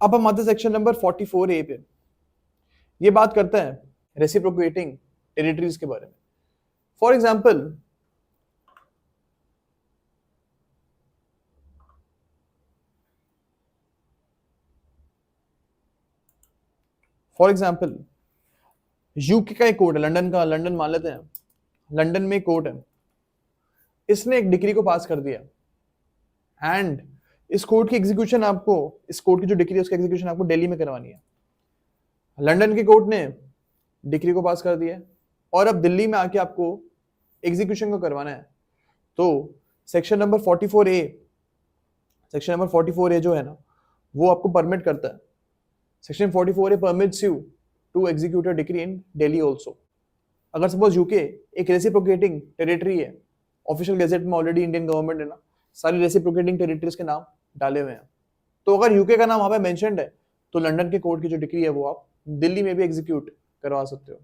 अब हम आते हैं सेक्शन नंबर 44A पे। ये बात करते हैं रेसिप्रोकेटिंग टेरिटरीज के बारे में। फॉर एग्जाम्पल, यूके का एक कोर्ट है, लंदन का, लंदन मान लेते हैं, लंदन में एक कोर्ट है, इसने एक डिक्री को पास कर दिया एंड इस कोर्ट की एग्जीक्यूशन आपको, इस कोर्ट की जो डिक्री है उसकी एग्जीक्यूशन आपको दिल्ली में करवानी है। लंदन के कोर्ट ने डिक्री को पास कर दिया और अब दिल्ली में आके आपको एग्जीक्यूशन को करवाना है। तो section number 44A, section number 44A जो है ना, वो आपको परमिट करता है। Section 44A permits you to execute a decree in Delhi also. अगर सपोज यूके एक रेसिप्रोकेटिंग टेरिटरी है, ऑफिशियल गैजेट में ऑलरेडी इंडियन गवर्नमेंट है ना सारी रेसिप्रोकेटिंग टेरिटरीज के नाम डाले हुए हैं, तो अगर यूके का नाम वहां पे मेंशन्ड है तो लंदन के कोर्ट की जो डिक्री है वो आप दिल्ली में भी एग्जीक्यूट करवा सकते हो।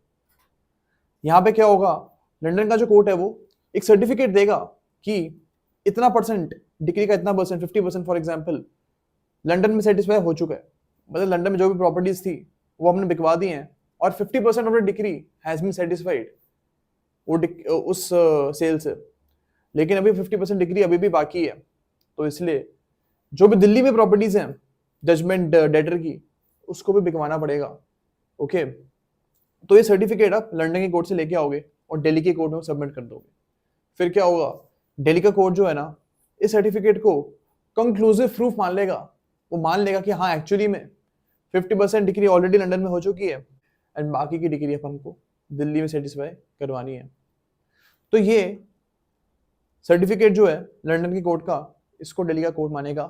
यहाँ पे क्या होगा, लंदन का जो कोर्ट है वो एक सर्टिफिकेट देगा कि इतना परसेंट डिक्री का, इतना परसेंट 50% फॉर एग्जाम्पल लंदन में सेटिस्फाई हो चुका है, मतलब लंदन में जो भी प्रॉपर्टीज थी वो हमने बिकवा दी हैं और 50% of the decree has been satisfied वो उस सेल से, लेकिन अभी 50% डिग्री अभी भी बाकी है। तो इसलिए जो भी दिल्ली में प्रॉपर्टीज हैं जजमेंट डेटर की, उसको भी बिकवाना पड़ेगा। ओके, तो ये सर्टिफिकेट आप लंदन के कोर्ट से लेके आओगे और दिल्ली के कोर्ट में सबमिट कर दोगे। फिर क्या होगा, दिल्ली का कोर्ट जो है ना इस सर्टिफिकेट को कंक्लूसिव प्रूफ मान लेगा। वो मान लेगा कि हाँ एक्चुअली में 50% डिग्री ऑलरेडी लंदन में हो चुकी है एंड बाकी की डिग्री हमको दिल्ली में सेटिस्फाई करवानी है। तो ये सर्टिफिकेट जो है लंदन की कोर्ट का, इसको दिल्ली का कोर्ट मानेगा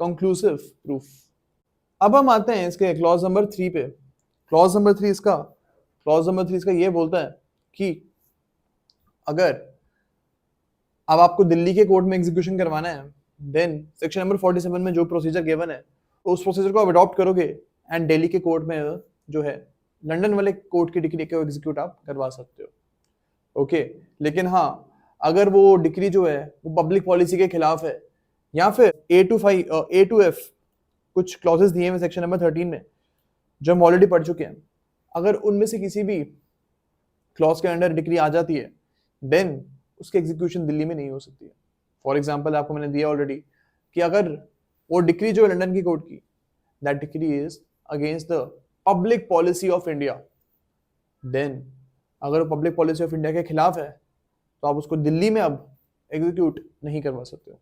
कंक्लूसिव प्रूफ। अब हम आते हैं इसके क्लॉज नंबर 3 पे। क्लॉज नंबर 3 इसका ये बोलता है कि अगर अब आपको दिल्ली के कोर्ट में एग्जीक्यूशन करवाना है, देन सेक्शन नंबर 47 में जो प्रोसीजर गिवन है उस प्रोसीजर को आप अडॉप्ट करोगे एंड दिल्ली के कोर्ट में जो है लंदन वाले कोर्ट की डिक्री को एग्जीक्यूट आप करवा सकते हो। ओके, लेकिन हाँ अगर वो डिक्री जो है वो पब्लिक पॉलिसी के खिलाफ है या फिर A to F कुछ क्लॉजेस दिए हुए सेक्शन नंबर 13 में जो हम ऑलरेडी पढ़ चुके हैं, अगर उनमें से किसी भी क्लॉज के अंडर डिक्री आ जाती है देन उसकी एग्जीक्यूशन दिल्ली में नहीं हो सकती है। फॉर एग्जाम्पल आपको मैंने दिया ऑलरेडी कि अगर वो डिक्री जो है लंदन की कोर्ट की, that decree is against the public policy of India, then अगर वो पब्लिक पॉलिसी ऑफ इंडिया के खिलाफ है तो आप उसको दिल्ली में अब एग्जीक्यूट नहीं करवा सकते हो।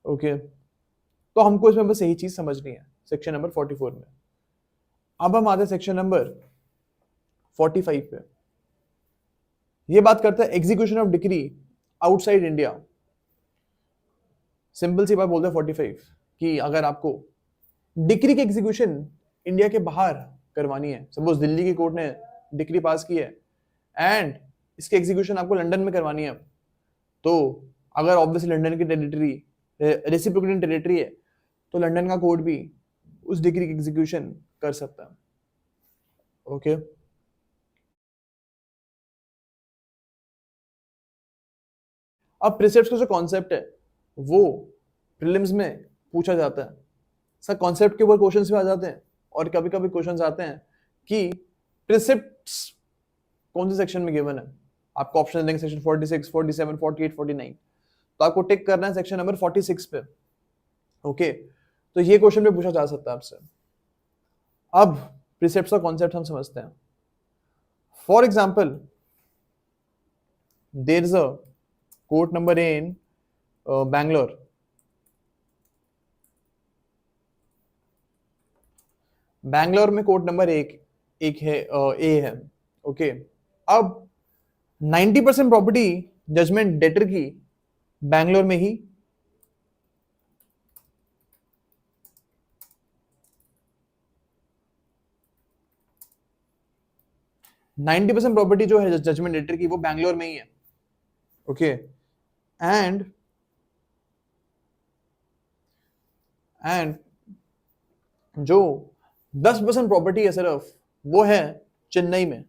ओके, तो हमको इसमें बस यही चीज समझनी है सेक्शन नंबर 44 में। अब हम आते हैं सेक्शन नंबर 45 पे। ये बात करता है execution of decree outside India. Simple सी बात बोलते हैं 45 कि अगर आपको डिक्री की एग्जीक्यूशन इंडिया के बाहर करवानी है, सपोज दिल्ली की कोर्ट ने डिक्री पास की है एंड इसकी एग्जीक्यूशन आपको लंदन में करवानी है, तो अगर ऑब्वियसली लंदन की टेरिटरी रेसिप्रोकेटिंग टेरिटरी है तो लंदन का कोर्ट भी उस डिग्री की एग्जीक्यूशन कर सकता है। ओके, अब प्रिसेप्ट्स का जो कॉन्सेप्ट है वो प्रीलिम्स में पूछा जाता है। सर कॉन्सेप्ट के ऊपर क्वेश्चंस भी आ जाते हैं और कभी कभी क्वेश्चंस आते हैं कि प्रिसेप्ट्स कौन से सेक्शन में गिवन है। आपको ऑप्शन देंगे सेक्शन 46, 47, 48, 49, तो आपको टिक करना है सेक्शन नंबर 46 पे। ओके, तो ये क्वेश्चन भी पूछा जा सकता है आपसे। अब प्रिसेप्ट्स का कॉन्सेप्ट हम समझते हैं। For example, there is a court number A in Bangalore. Bangalore में कोर्ट नंबर एक है, ए है। ओके, अब 90% प्रॉपर्टी जजमेंट डेटर की बैंगलोर में ही 90% प्रॉपर्टी जो है जजमेंट डेटर की वो बैंगलोर में ही है। ओके, एंड जो 10% प्रॉपर्टी है सिर्फ वो है चेन्नई में।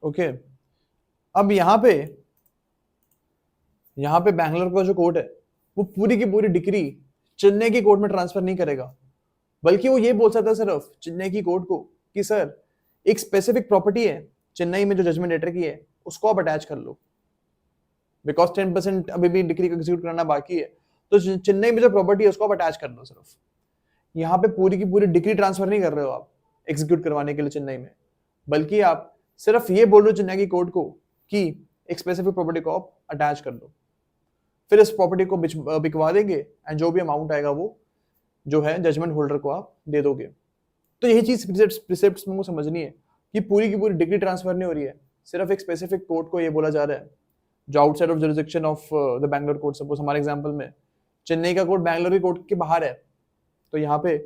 ओके, अब यहां पे यहाँ पे बैंगलोर का जो कोर्ट है वो पूरी की पूरी डिग्री चेन्नई की कोर्ट में ट्रांसफर नहीं करेगा, बल्कि वो ये बोल सकता है सिर्फ चेन्नई की कोर्ट को कि सर एक स्पेसिफिक प्रॉपर्टी है चेन्नई में जो जजमेंट लेटर की है उसको आप अटैच कर लो, बिकॉज 10% अभी भी डिग्री को एग्जीक्यूट करना बाकी है, तो चेन्नई में जो प्रॉपर्टी है उसको आप अटैच कर लो सिर्फ। यहाँ पे पूरी की पूरी डिग्री ट्रांसफर नहीं कर रहे हो आप एग्जीक्यूट करवाने के लिए चेन्नई में, बल्कि आप सिर्फ ये बोल रहे हो चेन्नई की कोर्ट को कि एक स्पेसिफिक प्रॉपर्टी को आप अटैच कर लो, फिर इस प्रॉपर्टी को बिकवा देंगे एंड जो भी अमाउंट आएगा वो जो है जजमेंट होल्डर को आप दे दोगे। तो यही चीज प्रिसेप्ट्स में समझनी है कि पूरी की पूरी डिग्री ट्रांसफर नहीं हो रही है, सिर्फ एक स्पेसिफिक कोर्ट को ये बोला जा रहा है जो outside of jurisdiction of the Bangalore court. Suppose हमारे एग्जांपल में चेन्नई का कोर्ट बैंगलोर की कोर्ट के बाहर है, तो यहाँ पे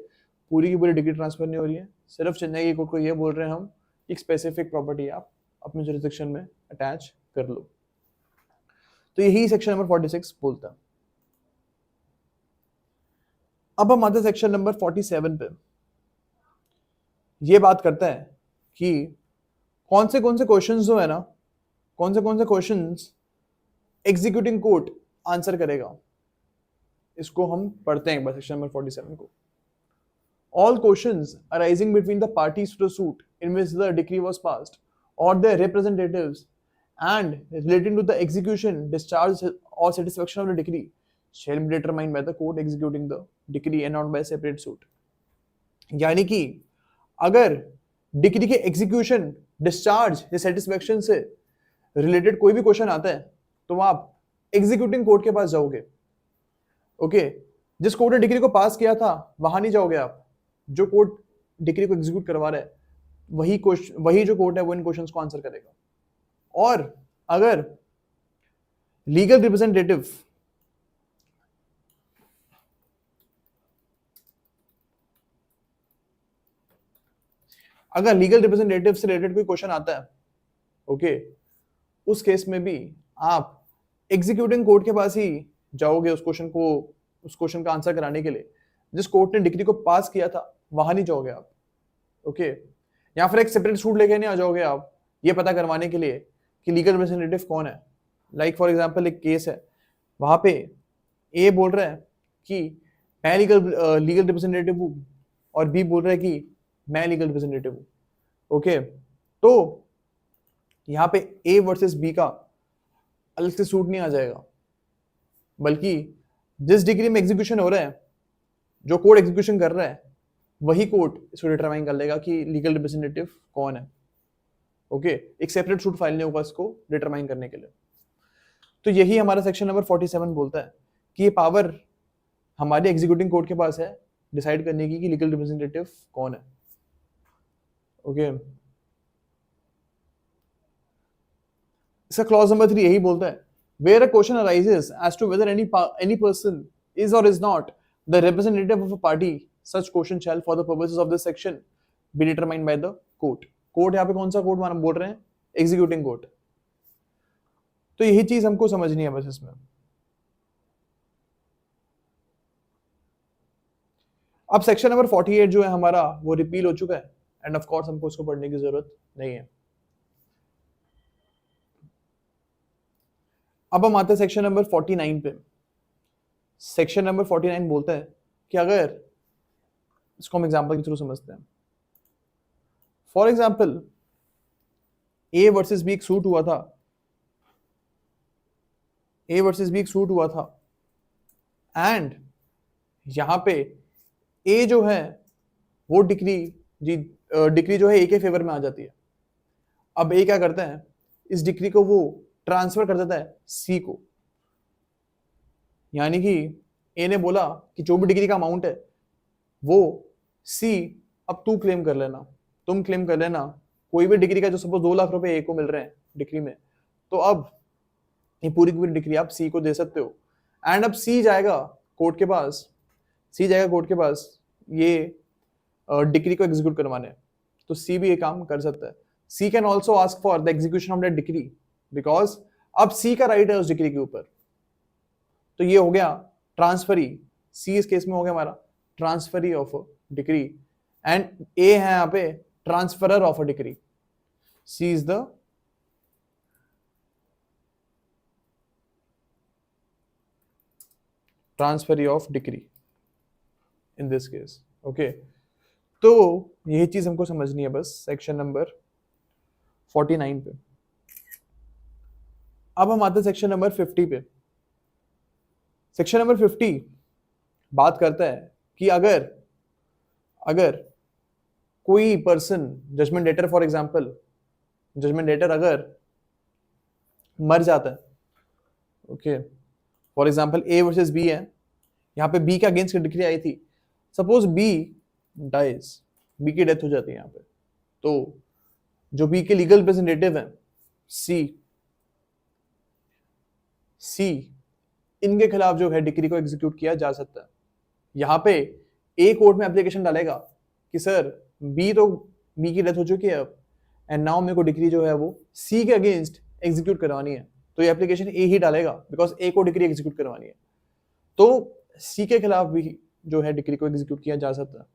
पूरी की पूरी डिग्री ट्रांसफर नहीं हो रही है, सिर्फ चेन्नई की कोर्ट को ये बोल रहे हैं हम एक स्पेसिफिक प्रॉपर्टी आप अपने जुरिसडिक्शन में अटैच कर लो। तो यही सेक्शन नंबर 46 बोलता है। अब हम आते सेक्शन नंबर 47 पे। ये बात करता है कि कौन से क्वेश्चंस जो है ना, कौन से क्वेश्चंस एग्जीक्यूटिंग कोर्ट आंसर करेगा, इसको हम पढ़ते हैं एक बार सेक्शन नंबर 47 को। All questions arising between the parties to the suit in which the decree was passed or their representatives and relating to the execution, discharge or satisfaction of the decree shall be determined by the court executing the decree and not by separate suit। यानी कि अगर decree के execution, discharge या satisfaction से related कोई भी question आता है तो आप एग्जीक्यूटिंग कोर्ट के पास जाओगे। ओके, जिस कोर्ट ने डिक्री को पास किया था वहां नहीं जाओगे आप, जो कोर्ट डिक्री को एग्जीक्यूट करवा रहा है वही जो कोर्ट है वो इन क्वेश्चंस को आंसर करेगा। और अगर लीगल रिप्रेजेंटेटिव से रिलेटेड कोई क्वेश्चन आता है, ओके, उस केस में भी आप एग्जीक्यूटिंग कोर्ट के पास ही जाओगे उस क्वेश्चन का आंसर कराने के लिए। जिस कोर्ट ने डिग्री को पास किया था वहां नहीं जाओगे आप, ओके। या फिर एक सेपरेट सूट लेके नहीं आ जाओगे आप ये पता करवाने के लिए कि लीगल रिप्रेजेंटेटिव कौन है। लाइक फॉर एग्जांपल एक केस है, वहां पे ए बोल रहा है कि मैं लीगल रिप्रेजेंटेटिव हूं और बी बोल रहा है कि मैं लीगल रिप्रेजेंटेटिव हूं, ओके। तो यहाँ पे ए वर्सेस बी का अलग से सूट नहीं आ जाएगा, बल्कि जिस डिग्री में एग्जीक्यूशन हो रहा है, जो कोर्ट एग्जीक्यूशन कर रहा है वही कोर्ट इसको डिटरमाइन कर लेगा कि लीगल रिप्रेजेंटेटिव कौन है, ओके। एक सेपरेट सूट फाइल नहीं होगा इसको डिटरमाइन करने के लिए। तो यही हमारा सेक्शन नंबर 47 बोलता है कि ये पावर हमारे एग्जीक्यूटिंग कोर्ट के पास है डिसाइड करने की कि लीगल रिप्रेजेंटेटिव कौन है, ओके। इसका क्लॉज नंबर 3 यही बोलता है, where a question arises as to whether any person is or is not the representative of a party, such question shall for the purposes of this section be determined by the court। Court यहाँ पे कौन सा court हम बोल रहे हैं? Executing court. तो यही चीज हमको समझनी है बस इसमें। अब सेक्शन नंबर 48 जो है हमारा वो रिपील हो चुका है एंड ऑफ कोर्स हमको उसको पढ़ने की जरूरत नहीं है। अब हम आते हैं सेक्शन नंबर 49 पे। सेक्शन नंबर 49 बोलता है कि अगर, इसको हम एग्जांपल के थ्रू समझते हैं। For example A versus B एक सूट हुआ था, एंड यहां पे ए जो है वो डिक्री जो है ए के फेवर में आ जाती है। अब ए क्या करता है, इस डिक्री को वो ट्रांसफर कर देता है सी को, यानी कि ए ने बोला कि जो भी डिग्री का अमाउंट है वो सी अब तुम क्लेम कर लेना, कोई भी डिग्री का जो सपोज 2 लाख रुपए ए को मिल रहे हैं डिग्री में, तो अब ये पूरी की पूरी डिग्री आप सी को दे सकते हो। एंड अब सी जाएगा कोर्ट के पास ये डिग्री को एग्जीक्यूट करवाने, तो सी भी ये काम कर सकता है। C can also ask for the execution of that decree, because अब सी का राइट है उस डिग्री के ऊपर। तो ये हो गया ट्रांसफरी, सी इस केस में हो गया हमारा transferee of degree, and A है यहाँ पे transferor of a degree. C is the transfer of decree in this case. Okay, तो यही चीज हमको समझनी है बस सेक्शन नंबर 49 पे। अब हम आते हैं सेक्शन नंबर 50 पे। सेक्शन नंबर 50 बात करता है कि अगर अगर कोई person, judgement debtor for example, judgement debtor अगर मर जाता है, okay, for example A versus B है, यहाँ पे बी के अगेंस्ट डिक्री आई थी, सपोज बी डाइज, बी की डेथ हो जाती है यहाँ पे, तो जो बी के लीगल रिप्रेजेंटेटिव है सी, इनके खिलाफ जो है डिक्री को एग्जीक्यूट किया जा सकता है। यहाँ पे ए कोर्ट में एप्लीकेशन डालेगा कि सर बी की डेथ हो चुकी है अब, एंड नाउ मेरे को डिक्री जो है वो सी के अगेंस्ट एग्जीक्यूट करवानी है, तो ये एप्लीकेशन ए ही डालेगा बिकॉज ए को डिक्री एग्जीक्यूट करवानी है। तो सी के खिलाफ भी जो है डिक्री को एग्जीक्यूट किया जा सकता है।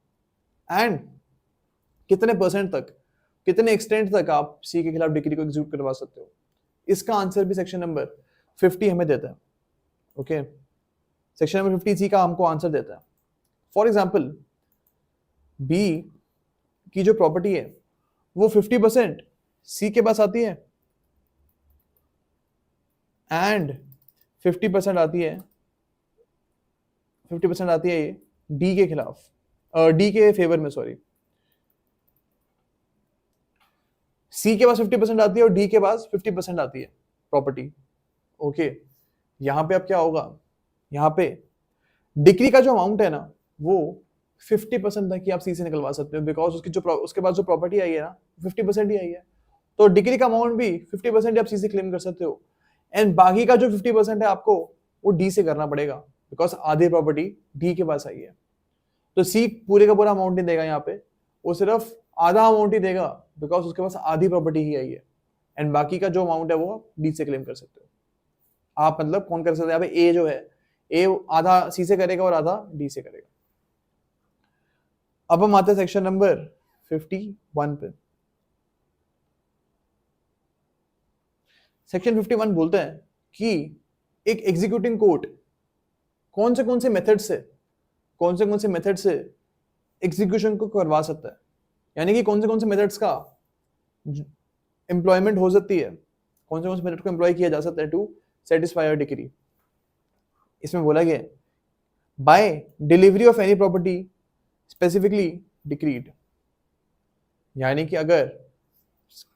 एंड कितने परसेंट तक, कितने एक्सटेंट तक आप सी के खिलाफ डिक्री को एग्जीक्यूट करवा सकते हो, इसका आंसर भी सेक्शन नंबर 50 हमें देता है। ओके, सेक्शन नंबर 50 सी का हमको आंसर देता है। फॉर एग्जाम्पल बी की जो प्रॉपर्टी है वो 50% सी के पास आती है एंड 50% आती है ये डी के खिलाफ, डी के फेवर में, सॉरी, सी के पास 50% आती है और डी के पास 50% आती है प्रॉपर्टी। ओके, यहां पे अब क्या होगा, यहाँ पे डिक्री का जो अमाउंट है ना वो 50% तक ही आप सी से निकलवा सकते हो, बिकॉज उसके बाद जो प्रॉपर्टी आई है ना 50% ही आई है, तो डिक्री का अमाउंट भी 50% आप सी से क्लेम कर सकते हो, एंड बाकी का जो 50% है आपको वो डी से करना पड़ेगा बिकॉज आधी प्रॉपर्टी डी के पास आई है। तो सी पूरे का पूरा अमाउंट नहीं देगा यहाँ पे, वो सिर्फ आधा अमाउंट ही देगा बिकॉज उसके पास आधी प्रॉपर्टी ही आई है, एंड बाकी का जो अमाउंट है वो डी से क्लेम कर सकते हो आप। मतलब कौन कर सकते हैं यहाँ पे, ए जो है, ए आधा सी से करेगा और आधा डी से करेगा। अब हम आते हैं सेक्शन नंबर 51 पे। सेक्शन 51 बोलते हैं कि एक एग्जीक्यूटिंग कोर्ट कौन से मेथड से एग्जीक्यूशन को करवा सकता है, यानी कि कौन से मेथड्स का एम्प्लॉयमेंट हो सकती है, कौन से मेथड को एम्प्लॉय किया जा सकता है टू सेटिस्फाई योर डिक्री। इसमें बोला गया by delivery of any property specifically decreed, यानी कि अगर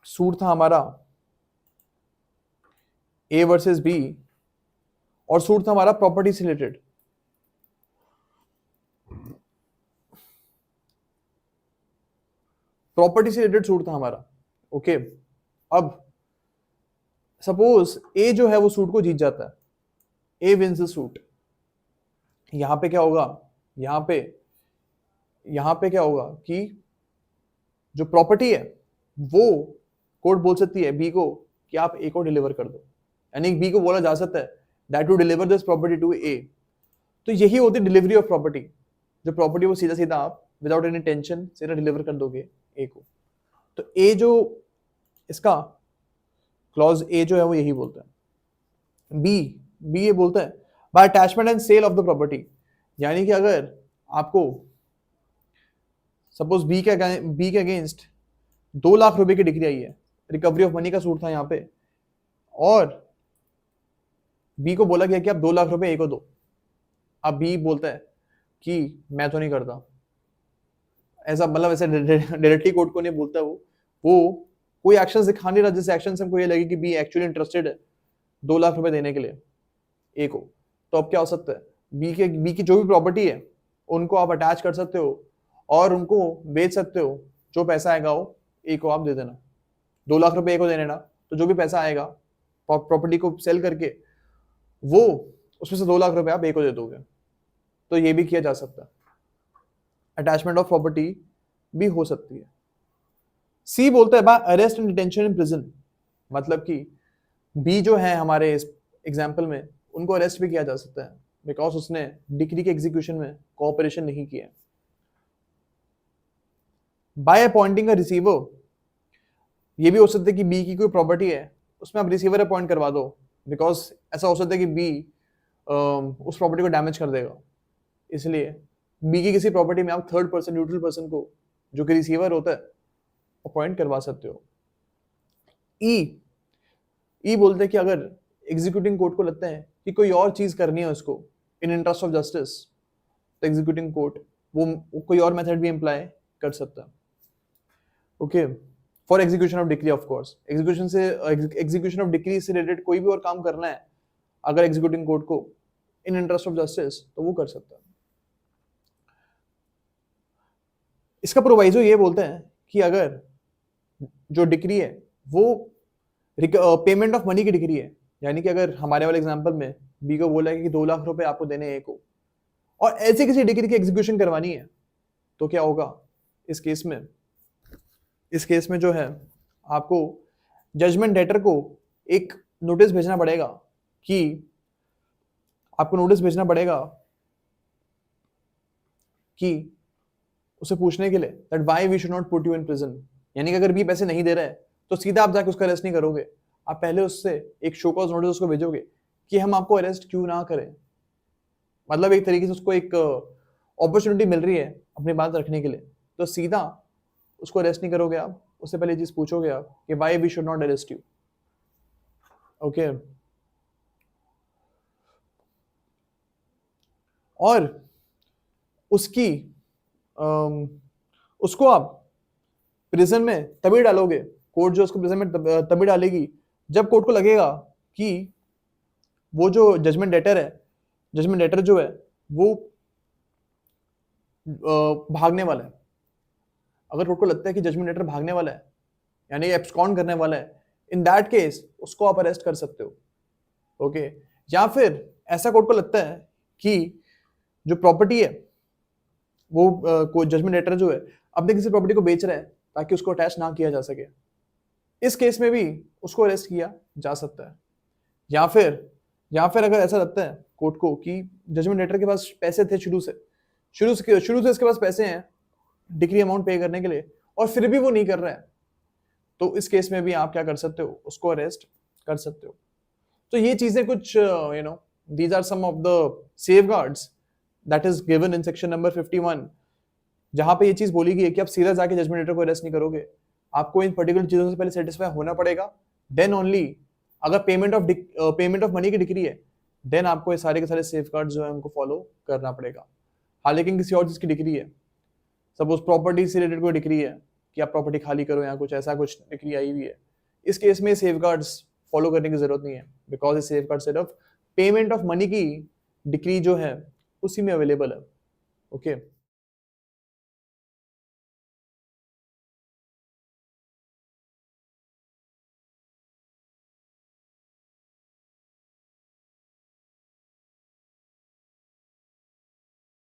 सूट था हमारा ए वर्सेस बी और सूट था हमारा प्रॉपर्टी से रिलेटेड, सूट था हमारा। ओके, अब सपोज ए जो है वो सूट को जीत जाता है, ए विंस द सूट। यहां पे क्या होगा, यहां पे क्या होगा कि जो प्रॉपर्टी है वो कोर्ट बोल सकती है बी को कि आप ए को डिलीवर कर दो, यानी बी को बोला जा सकता है that to deliver this property to A. तो यही होती है डिलीवरी ऑफ प्रॉपर्टी, जो प्रॉपर्टी वो सीधा सीधा आप विदाउट एनी टेंशन सीधा डिलीवर कर दोगे ए को। तो ए जो इसका क्लॉज ए जो है वो यही बोलता है। बी ये बोलता है by attachment and sale of the property, यानी कि अगर आपको सपोज बी के अगेंस्ट 2 लाख रुपए की डिग्री आई है, रिकवरी ऑफ मनी का सूट था यहाँ पे, और बी को बोला गया कि आप 2 लाख रुपए ए को दो। अब बी बोलता है कि मैं तो नहीं करता ऐसा, मतलब ऐसे डायरेक्टली कोर्ट को नहीं बोलता, वो कोई एक्शन दिखा नहीं रहा जिससे एक्शन से हमको ये लगे कि बी एक्चुअली इंटरेस्टेड है 2 लाख रुपए देने के लिए ए को। तो अब क्या हो सकता है, बी की जो भी प्रॉपर्टी है उनको आप अटैच कर सकते हो और उनको बेच सकते हो, जो पैसा आएगा वो ए को आप दे देना, 2 लाख रुपए ए को दे देना, तो जो भी पैसा आएगा प्रॉपर्टी को सेल करके वो उसमें से 2 लाख रुपए आप ए को दे दोगे। तो ये भी किया जा सकता है, अटैचमेंट ऑफ प्रॉपर्टी भी हो सकती है। सी बोलता है by arrest and detention in prison, मतलब कि बी जो है हमारे इस एग्जाम्पल में उनको अरेस्ट भी किया जा सकता है बिकॉज उसने डिक्री के एग्जीक्यूशन में कोऑपरेशन नहीं किया। बाय अपॉइंटिंग अ रिसीवर, ये भी हो सकता है कि बी की कोई प्रॉपर्टी है उसमें आप रिसीवर अपॉइंट करवा दो, बिकॉज ऐसा हो सकता है कि बी उस प्रॉपर्टी को डैमेज कर देगा। इसलिए बी की किसी प्रॉपर्टी में आप थर्ड पर्सन, न्यूट्रल पर्सन को, जो कि रिसीवर होता है, अपॉइंट करवा सकते हो। ई बोलते हैं कि अगर एग्जीक्यूटिंग कोर्ट को लगता है कि कोई और चीज करनी है उसको इन इंटरेस्ट ऑफ जस्टिस, तो एग्जीक्यूटिंग कोर्ट वो कोई और मेथड भी एम्प्लाई कर सकता है। Okay, for execution of decree, of course execution of decree से रिलेटेड कोई भी और काम करना है अगर एग्जीक्यूटिंग कोर्ट को इन इंटरेस्ट ऑफ जस्टिस, तो वो कर सकता है। इसका प्रोवाइजो ये बोलते हैं कि अगर जो डिक्री है वो पेमेंट ऑफ मनी की डिक्री है, यानी कि अगर हमारे वाले एग्जांपल में बी को बोला है कि 2 लाख रुपए आपको देने हैं ए को, और ऐसे किसी डिग्री की एग्जीक्यूशन करवानी है, तो क्या होगा इस केस में जो है आपको जजमेंट डेटर को एक नोटिस भेजना पड़ेगा कि उसे पूछने के लिए that why we should not put you in prison, यानी कि अगर बी पैसे नहीं दे रहा है तो सीधा आप जाके उसका अरेस्ट नहीं करोगे, आप पहले उससे एक शो कॉज नोटिस उसको भेजोगे कि हम आपको अरेस्ट क्यों ना करें। मतलब एक तरीके से उसको एक अपॉर्चुनिटी मिल रही है अपनी बात रखने के लिए, तो सीधा उसको अरेस्ट नहीं करोगे आप, उससे पहले चीज पूछोगे आप कि why we should not arrest you. Okay, और उसको आप प्रिजन में तभी डालोगे, कोर्ट जो उसको प्रिजन में तभी डालेगी जब कोर्ट को लगेगा कि वो जो जजमेंट डेटर जो है वो भागने वाला है। अगर कोर्ट को लगता है कि जजमेंट डेटर भागने वाला है, यानी एब्सकॉन्ड करने वाला है, इन दैट केस उसको आप अरेस्ट कर सकते हो। ओके, या फिर ऐसा कोर्ट को लगता है कि जो प्रॉपर्टी है वो कोई जजमेंट डेटर जो है अपने किसी प्रॉपर्टी को बेच रहा है ताकि उसको अटैच ना किया जा सके, इस केस में भी उसको अरेस्ट किया जा सकता है। या फिर अगर ऐसा लगता है कोर्ट को कि जजमेंट डेटर के पास पैसे थे शुरू से इसके पास पैसे हैं डिक्री अमाउंट पे करने के लिए, और फिर भी वो नहीं कर रहा है, तो इस केस में भी आप क्या कर सकते हो, उसको अरेस्ट कर सकते हो। तो ये चीजें कुछ these are some of the safeguards that is given in section number 51, जहां पे ये चीज बोली गई है कि आप सीधा जाके जजमेंट डेटर को अरेस्ट नहीं करोगे, आपको इन पर्टिकुलर चीजों से पहले सेटिस्फाई होना पड़ेगा, देन ओनली अगर पेमेंट ऑफ मनी की डिक्री है देन आपको ये सारे के सारे सेफगार्ड्स जो है उनको फॉलो करना पड़ेगा। हालांकि किसी और चीज की डिक्री है, सपोज प्रॉपर्टी से रिलेटेड कोई डिक्री है कि आप प्रॉपर्टी खाली करो या कुछ ऐसा कुछ डिक्री आई हुई है, इस केस में सेफगार्ड्स फॉलो करने की जरूरत नहीं है, बिकॉज ये सेफगार्ड सिर्फ पेमेंट ऑफ मनी की डिक्री जो है उसी में अवेलेबल है। ओके